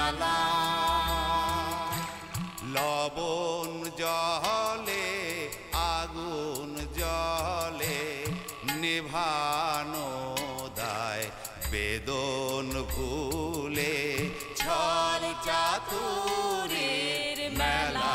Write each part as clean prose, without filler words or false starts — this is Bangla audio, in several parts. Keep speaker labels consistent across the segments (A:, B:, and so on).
A: জ্বালা লবণ জলে আগুন জলে নেভানো দায় বেদন ভুলে ছল চাতুরীর মেলা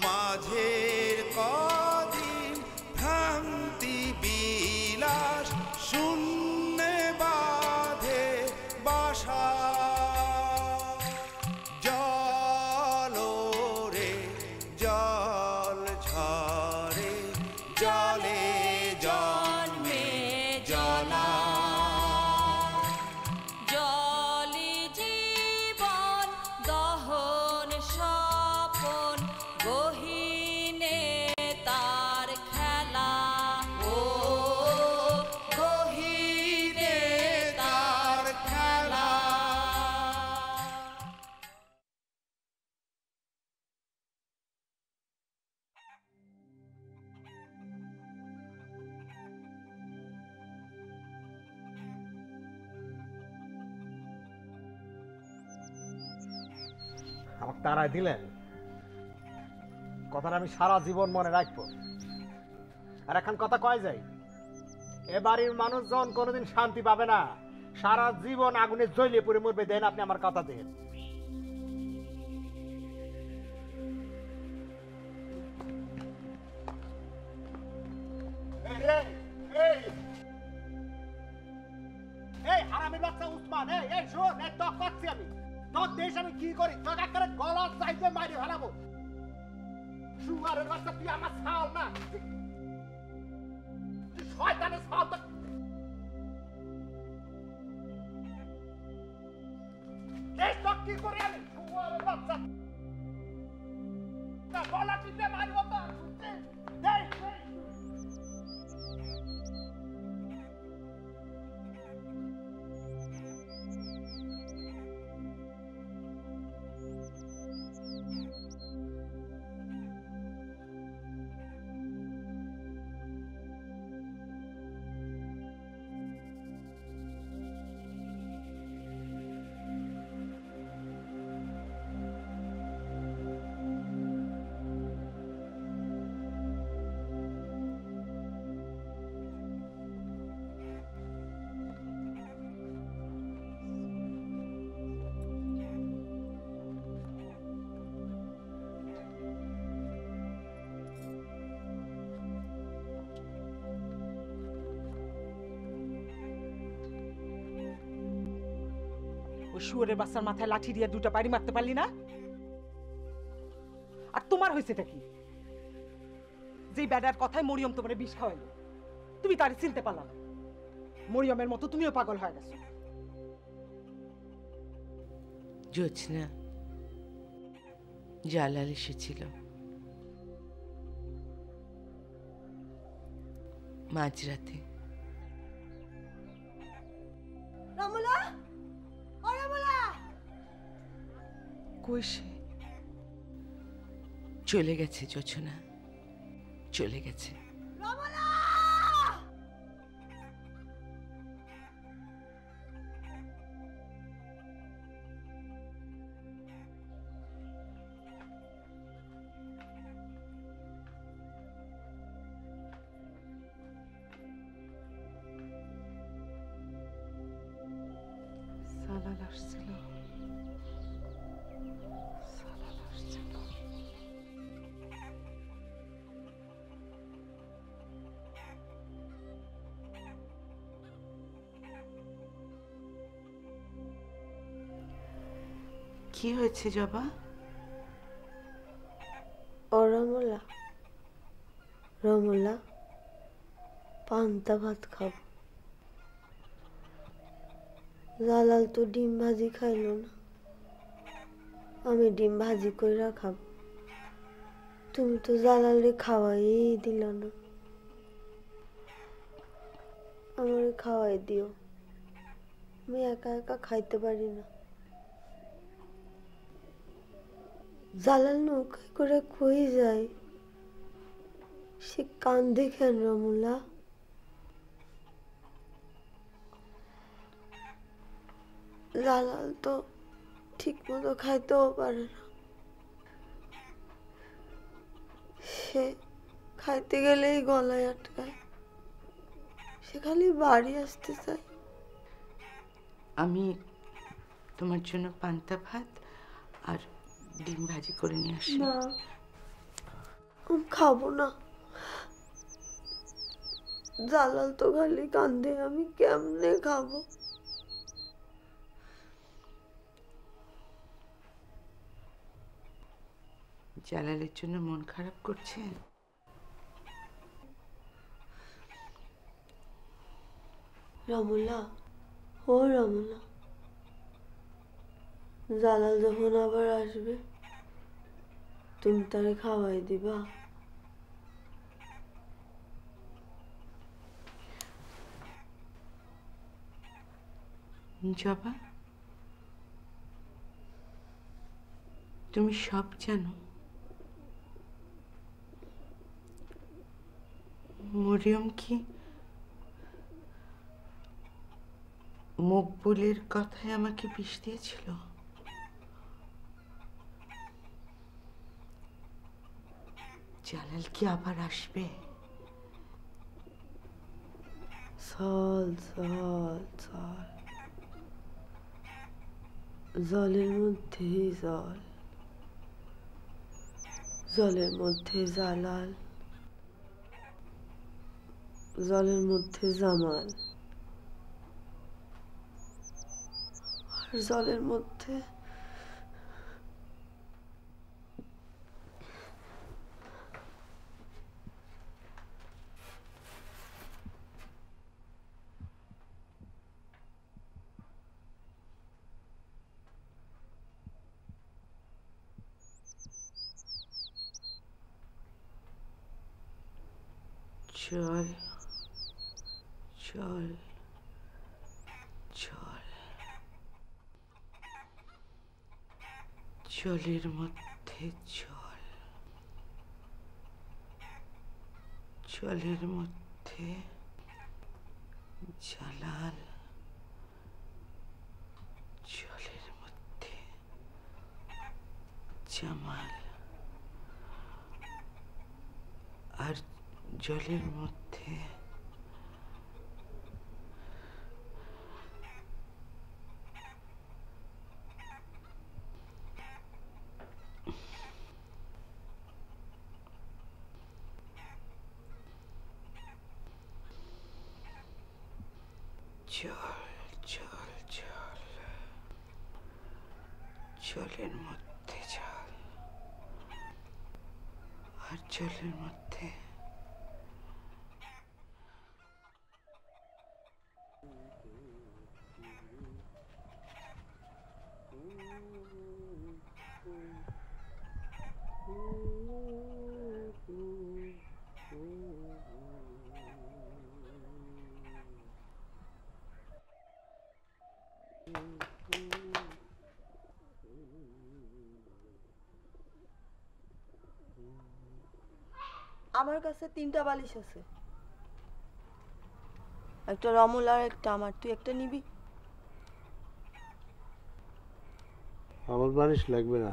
A: মাঝের কদিন ভ্রান্তি বিলাস শূন্যে বাঁধে বাসা জল রে জল ঝরে জলে জন্মে জলা
B: জলি জীবন দহন স্বপন গহীনে তার খেলা
A: ও গহীনে তার খেলা
C: আমাকে তারাই দিলেন কথাটা আমি সারা জীবন মনে রাখবো। আর এখন কথা কয় যাই, এ বাড়ির মানুষজন কোনোদিন শান্তি পাবে না, সারা জীবন আগুনে জ্বলিয়ে পড়ে মরবে। দেন আপনি আমার কথা দেন। এই হারামির বাচ্চা উসমান, এই শোন, এই তো করছি আমি তোর দেশ আমি কি করি, তোর একটা গলা চাইতে মারি ফেলাবো। শুয়ারের বাচ্চা তুই আমার ছাল না, তুই শয়তানের ছাল। দেশ তো কি করি আমি, শুয়ারের বাচ্চা গলা চিনতে মারিব তো দেশ।
D: শুয়োরের বাচ্চার মাথায় লাঠি দিয়ে দুটা বাড়ি মারতে পারলি না? আর তোমার হয়েছেটা কি? যেই ব্যাডার কথায় মরিয়ম তোমার বিষ খাওয়াইলো, তুমি তারে চিনতে পারলা না। মরিয়মের মতো তুমিও পাগল হয়ে গেছো।
E: জোছনা, জালাল এসেছিল মাঝরাতে। কই সে? চলে গেছে জোছনা, চলে গেছে।
D: সালাল আসছিল, সালাল আসছিল।
E: কি হয়েছে জবা?
F: ও রমলা, রমলা পান্তা ভাত খাব। জালাল তো ডিম ভাজি খাইল না, আমি ডিম ভাজি কইরা খাব। তুমি তো জালালে খাওয়াই দিল না, আমারে খাওয়াই দিও। আমি একা একা খাইতে পারি না। জালাল নৌকায় করে কই যায়, সে কান্দে কেন রমুলা? জালাল তো ঠিক মতো খাইতেও পারে না, সে খাইতে গেলেই গলায় আটকায়, সে খালি বাড়ি আসতে চায়।
E: আমি তোমার জন্য পান্তা ভাত আর ডিম ভাজি করে নিয়ে আসি।
F: না, আমি খাবো না। জালাল তো খালি কান্দে, আমি কেমনে খাবো?
E: জালালের জন্য মন খারাপ করছে?
F: রমলা, ও রমলা, জালাল যখন আবার আসবে তুমি তারে খাওয়াই দিবা?
E: জবা, তুমি সব জানো। মরিয়ম কি মকবুলের কথায় আমাকে বিষ দিয়েছিল? জালাল কি আবার আসবে?
F: চল চল চল, জলের মধ্যেই জল, জলের মধ্যে জালাল, জলের মধ্যে জামাল, আর জলের মধ্যে
E: চল চল চল, জলের মধ্যে জল, জলের মধ্যে জালাল, জলের মধ্যে জামাল, আর জলের মধ্যে জল জল জল, জলের মধ্যে জল, আর জলের মধ্যে
F: আমার কাছে 3টা বালিশ আছে, একটা রমল আর একটা আমার, তুই একটা নিবি?
G: আমার বালিশ লাগবে না।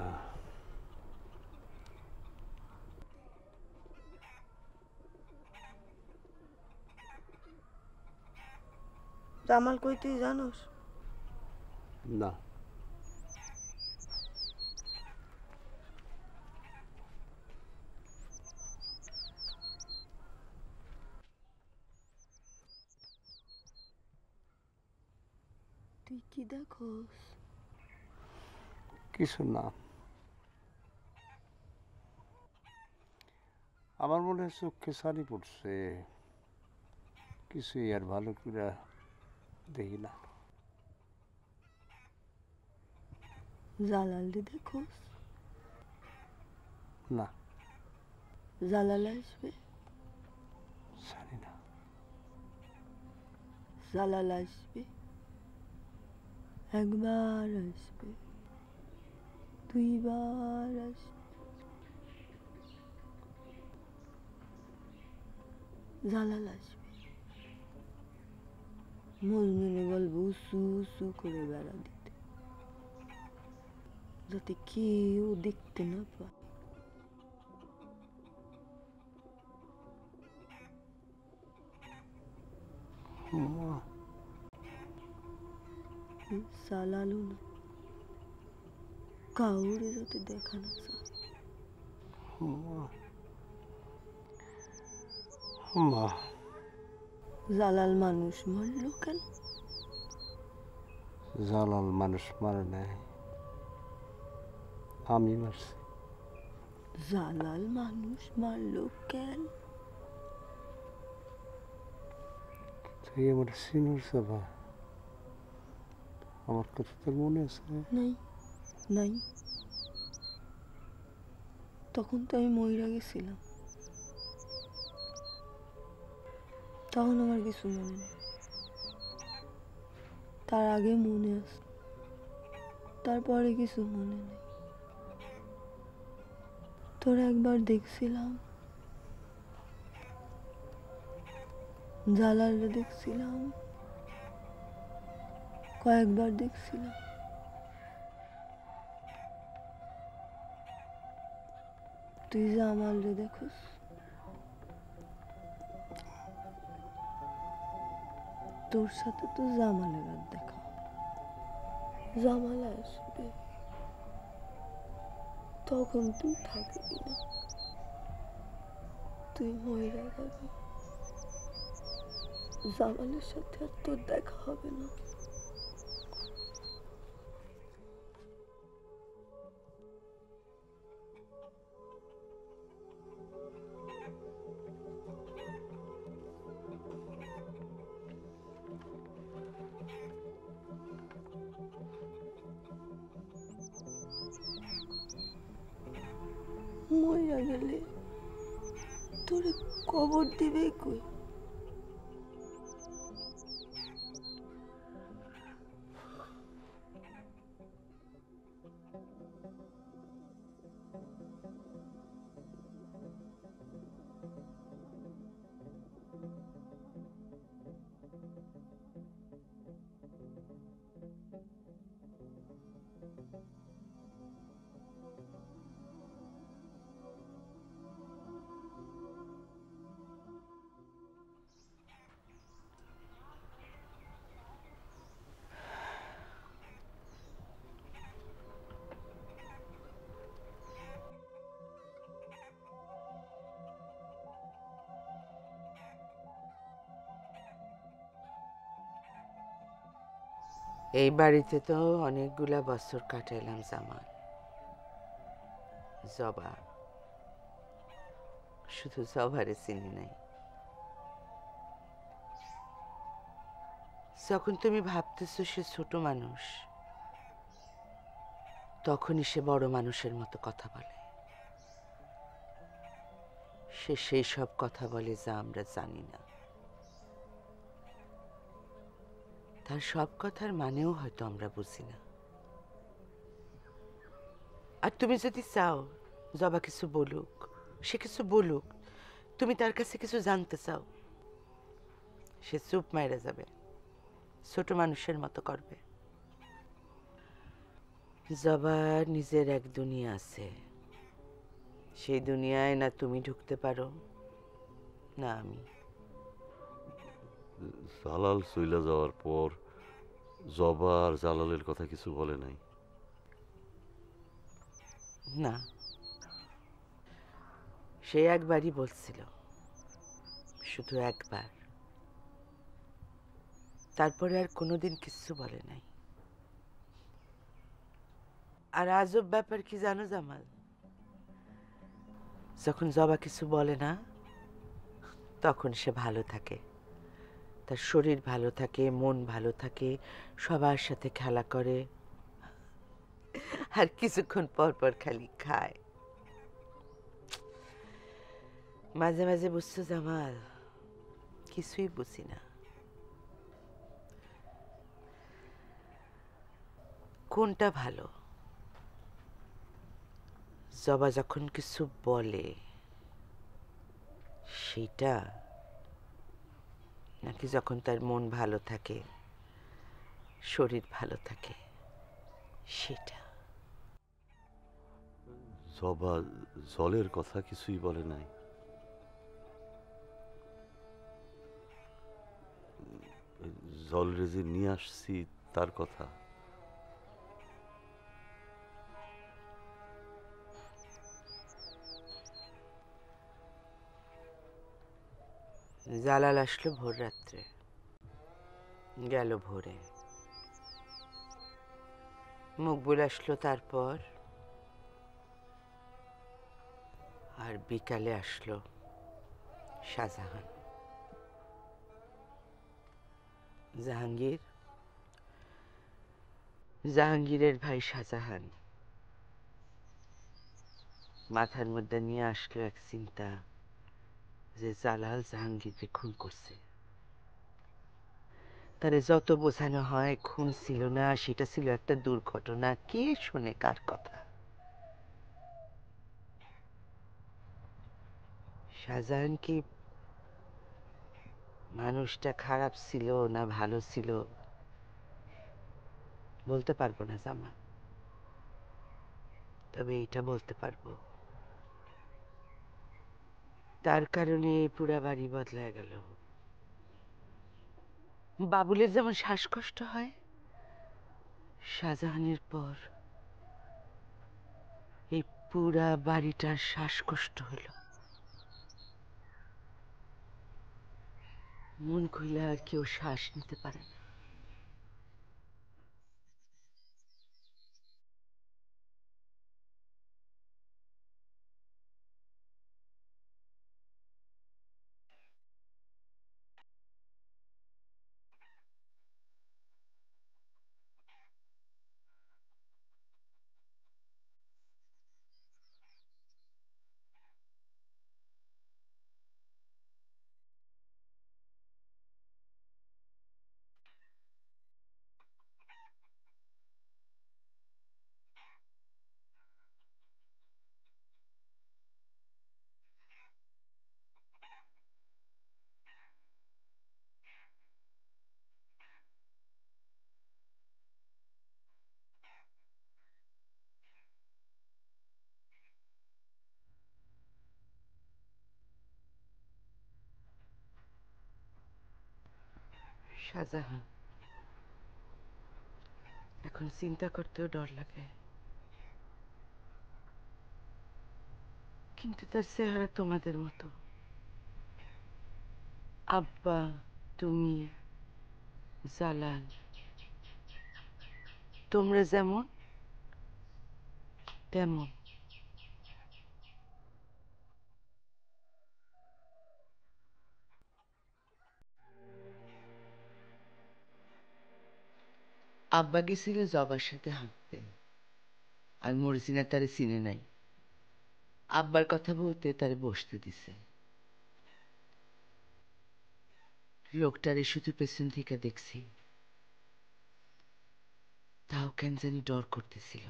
F: জামাল কই তুই জানোস?
G: না,
F: তুই কি দেখোস?
G: কিছু না। আমার মনে হয় চোখে সারি পড়ছে, কিছুই আর ভালো করে দেখি না।
F: জালাল দেখোস?
G: না,
F: জালাল আসবে,
G: জানি না।
F: জালাল আসবে, একবার আসবে, দুইবার আসবে, জালাল আসবে, মজনুনে বলবো উঁচু উঁচু করে বেড়া দিতে, যাতে কেউ দেখতে না পায়।
G: মা
F: জালালও না, কাউরে যাতে দেখা না যায়।
G: মা মা
F: জালাল মানুষ মারল কেন?
G: জালাল মানুষ মারে নাই, আমি মারছি।
F: জালাল মানুষ মারল কেন?
G: তুই আমার সিনুর সভা, আমার কথা তোর মনে আছে?
F: নাই, নাই, তখন তো আমি মইরা গেছিলাম, তখন আমার কিছু মনে নেই। তার আগে মনে আছে, তারপরে কিছু মনে নেই। তোর একবার দেখছিলাম, জালালরে দেখছিলাম, কয়েকবার দেখছিলাম। তুই জামালরে দেখোস? তোর সাথে তো জামালের আর দেখা। জামাল আসবে, তখন তুই থাকবি না, তুই মইরা যাবি। জামালের সাথে আর তোর দেখা হবে না। মইরা গেলে তোরে কবর দিবে কই?
E: এই বাড়িতে তো অনেকগুলা বছর কাটাইলাম জামাল। জবা, শুধু জবারে চিনি নাই। যখন তুমি ভাবতেছো সে ছোট মানুষ, তখনই সে বড় মানুষের মতো কথা বলে। সে সেই সব কথা বলে যা আমরা জানি না। তার সব কথার মানেও হয়তো আমরা বুঝি না। আর তুমি যদি চাও জবা কিছু বলুক, সে কিছু বলুক, তুমি তার কাছে কিছু জানতে চাও, সে চুপ মাইরা যাবে, ছোট মানুষের মতো করবে। জবার নিজের এক দুনিয়া আছে, সেই দুনিয়ায় না তুমি ঢুকতে পারো না আমি।
H: জালাল চইলা যাওয়ার পর জবা আর জালালের কথা কিছু বলে নাই?
E: না, সে একবারই বলছিল, শুধু একবার। তারপরে আর কোনোদিন কিছু বলে নাই। আর আজব ব্যাপার কি জানো জামাল, যখন জবা কিছু বলে না তখন সে ভালো থাকে, তার শরীর ভালো থাকে, মন ভালো থাকে, সবার সাথে খেলা করে, আর কিছুক্ষণ পর পর খালি খায়। মাঝে মাঝে বুঝছো জামাল, কিছুই বুঝি না। কোনটা ভালো, জবা যখন কিছু বলে সেটা, নাকি যখন তার মন ভালো থাকে, শরীর ভালো থাকে সেটা?
H: জবা জলের কথা কিছুই বলে নাই। জলরে যে নিয়ে আসছি তার কথা।
E: জালাল আসলো ভোর রাত্রে, গেল ভোরে। মকবুল আসলো তারপর, আর বিকালে আসলো শাহজাহান। জাহাঙ্গীরের ভাই শাহজাহান মাথার মধ্যে নিয়ে আসলো এক চিন্তা যে জালাল জাহাঙ্গীরকে খুন করছে। তারে যত বোঝানো হয় খুন ছিল না, সেটা ছিল একটা দুর্ঘটনা, কে শোনে কার কথা? শাহজাহান কি মানুষটা খারাপ ছিল না ভালো ছিল বলতে পারবো না জামা, তবে এটা বলতে পারবো তার কারণে এই পুরা বাড়ি বদলায় গেল। বাবুলের যেমন শ্বাসকষ্ট হয়, শাহজাহানের পর এই পুরা বাড়িটার শ্বাসকষ্ট হলো। মন খুলে আর কেউ শ্বাস নিতে পারে না। শাহজাহান এখন চিন্তা করতেও ডর লাগে, কিন্তু তার চেহারা তোমাদের মতো। আব্বা, তুমি, জালাল, তোমরা যেমন তেমন। আব্বা গেছিল জবার সাথে হাঁটতে, আর মরিসিনা তারে চিনে নাই। আব্বার কথা বলতে তারে বসতে দিছে। লোকটারে শুধু পেছন থেকে দেখছি, তাও কেন জানি ডর করতেছিল।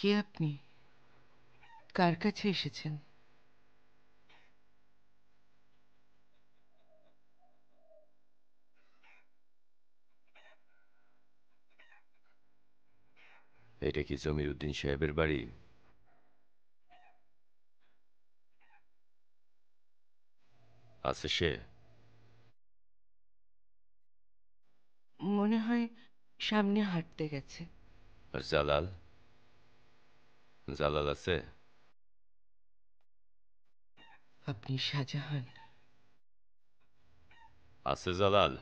E: কে আপনি? কার কাছে এসেছেন?
I: এটা কি জমির উদ্দিন সাহেবের বাড়ি? আছে সে?
E: মনে হয় সামনে হাঁটতে গেছে।
I: আর জালাল? জালাল আছে?
E: আপনি শাহজাহান?
I: আছে জালাল?